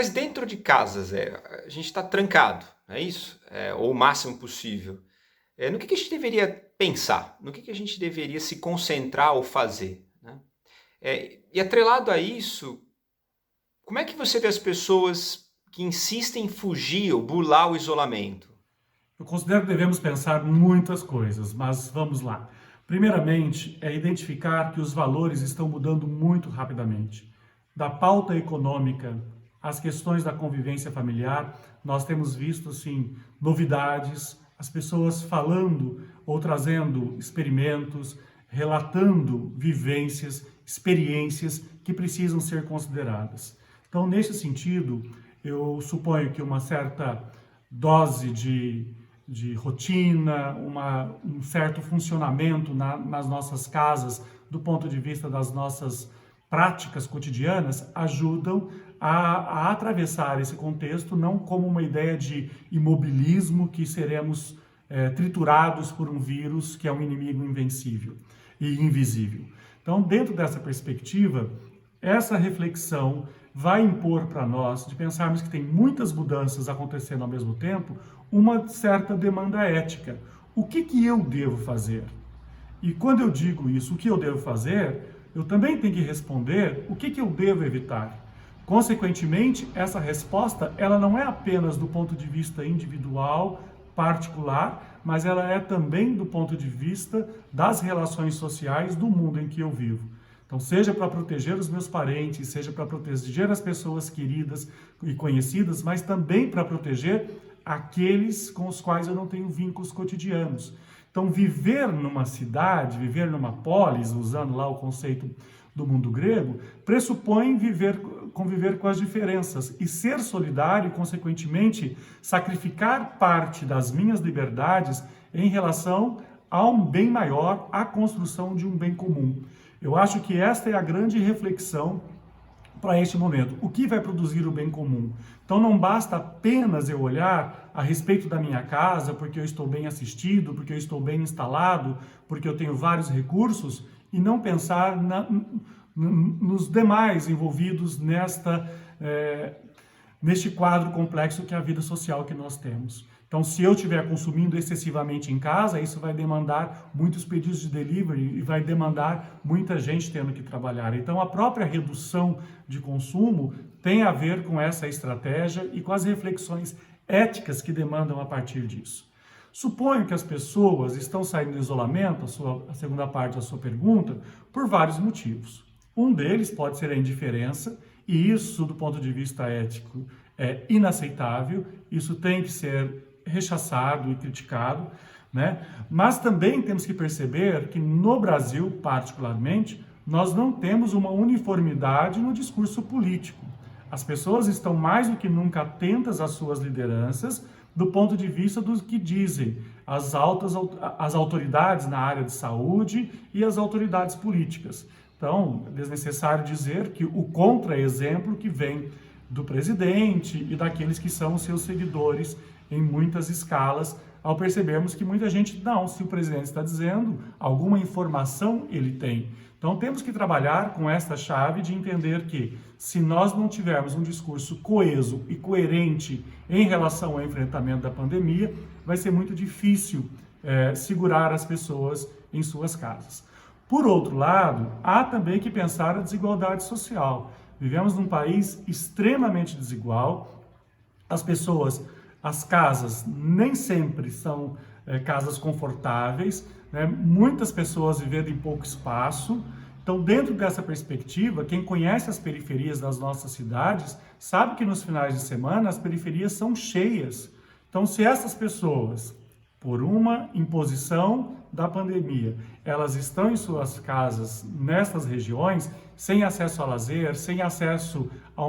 Mas dentro de casas, a gente está trancado, é isso? Ou o máximo possível. No que a gente deveria pensar? No que a gente deveria se concentrar ou fazer, né? E atrelado a isso, como é que você vê as pessoas que insistem em fugir ou burlar o isolamento? Eu considero que devemos pensar muitas coisas, mas vamos lá. Primeiramente, é identificar que os valores estão mudando muito rapidamente. Da pauta econômica às questões da convivência familiar, nós temos visto, sim, novidades, as pessoas falando ou trazendo experimentos, relatando vivências, experiências que precisam ser consideradas. Então, nesse sentido, eu suponho que uma certa dose de rotina, um certo funcionamento nas nossas casas, do ponto de vista das nossas práticas cotidianas, ajudam a atravessar esse contexto não como uma ideia de imobilismo que seremos triturados por um vírus que é um inimigo invencível e invisível. Então, dentro dessa perspectiva, essa reflexão vai impor para nós, de pensarmos que tem muitas mudanças acontecendo ao mesmo tempo, uma certa demanda ética. O que eu devo fazer? E quando eu digo isso, o que eu devo fazer, eu também tenho que responder o que eu devo evitar. Consequentemente, essa resposta, ela não é apenas do ponto de vista individual, particular, mas ela é também do ponto de vista das relações sociais do mundo em que eu vivo. Então, seja para proteger os meus parentes, seja para proteger as pessoas queridas e conhecidas, mas também para proteger aqueles com os quais eu não tenho vínculos cotidianos. Então, viver numa cidade, viver numa polis, usando lá o conceito do mundo grego, pressupõe conviver com as diferenças e ser solidário, e, consequentemente, sacrificar parte das minhas liberdades em relação a um bem maior, à construção de um bem comum. Eu acho que esta é a grande reflexão para este momento. O que vai produzir o bem comum? Então não basta apenas eu olhar a respeito da minha casa, porque eu estou bem assistido, porque eu estou bem instalado, porque eu tenho vários recursos, e não pensar nos demais envolvidos neste quadro complexo que é a vida social que nós temos. Então, se eu estiver consumindo excessivamente em casa, isso vai demandar muitos pedidos de delivery e vai demandar muita gente tendo que trabalhar. Então, a própria redução de consumo tem a ver com essa estratégia e com as reflexões éticas que demandam a partir disso. Suponho que as pessoas estão saindo do isolamento, a segunda parte da sua pergunta, por vários motivos. Um deles pode ser a indiferença, e isso, do ponto de vista ético, é inaceitável, isso tem que ser rechaçado e criticado, né? Mas também temos que perceber que no Brasil, particularmente, nós não temos uma uniformidade no discurso político. As pessoas estão mais do que nunca atentas às suas lideranças do ponto de vista do que dizem as autoridades na área de saúde e as autoridades políticas. Então, é desnecessário dizer que o contra-exemplo que vem do presidente e daqueles que são seus seguidores em muitas escalas, ao percebermos que muita gente, não, se o presidente está dizendo, alguma informação ele tem. Então temos que trabalhar com esta chave de entender que, se nós não tivermos um discurso coeso e coerente em relação ao enfrentamento da pandemia, vai ser muito difícil segurar as pessoas em suas casas. Por outro lado, há também que pensar a desigualdade social. Vivemos num país extremamente desigual, as casas nem sempre são casas confortáveis, né? Muitas pessoas vivendo em pouco espaço. Então, dentro dessa perspectiva, quem conhece as periferias das nossas cidades sabe que nos finais de semana as periferias são cheias. Então, se essas pessoas, por uma imposição da pandemia, elas estão em suas casas nessas regiões, sem acesso a lazer, sem acesso a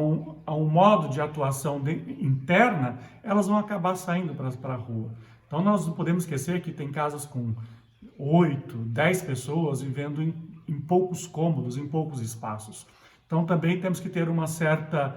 um modo de atuação interna, elas vão acabar saindo para a rua. Então nós não podemos esquecer que tem casas com 8, 10 pessoas vivendo em poucos cômodos, em poucos espaços. Então também temos que ter uma certa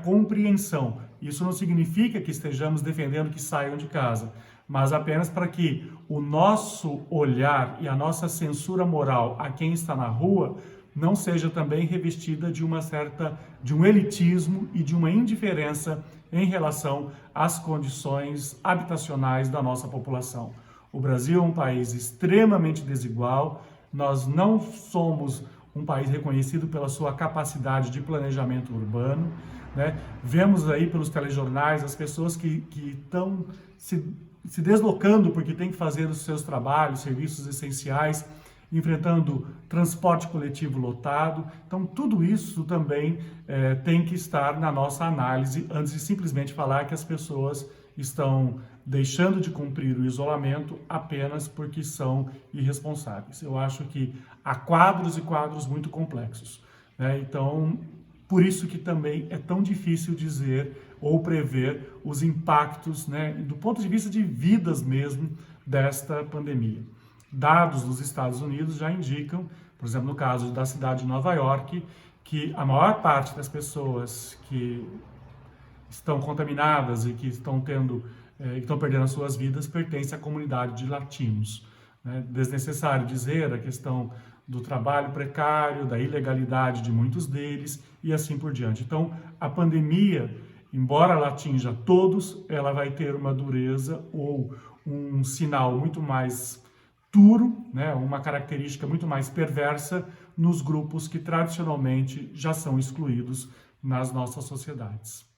compreensão. Isso não significa que estejamos defendendo que saiam de casa, mas apenas para que o nosso olhar e a nossa censura moral a quem está na rua não seja também revestida de um elitismo e de uma indiferença em relação às condições habitacionais da nossa população. O Brasil é um país extremamente desigual, nós não somos um país reconhecido pela sua capacidade de planejamento urbano, né? Vemos aí pelos telejornais as pessoas que estão se deslocando porque têm que fazer os seus trabalhos, serviços essenciais, enfrentando transporte coletivo lotado. Então, tudo isso também tem que estar na nossa análise antes de simplesmente falar que as pessoas estão deixando de cumprir o isolamento apenas porque são irresponsáveis. Eu acho que há quadros e quadros muito complexos, né? Então, por isso que também é tão difícil dizer ou prever os impactos, né, do ponto de vista de vidas mesmo, desta pandemia. Dados dos Estados Unidos já indicam, por exemplo, no caso da cidade de Nova York, que a maior parte das pessoas que estão contaminadas e que estão perdendo as suas vidas pertence à comunidade de latinos, né? Desnecessário dizer a questão do trabalho precário, da ilegalidade de muitos deles e assim por diante. Então, a pandemia, embora ela atinja todos, ela vai ter uma dureza ou um sinal muito mais duro, né? Uma característica muito mais perversa nos grupos que tradicionalmente já são excluídos nas nossas sociedades.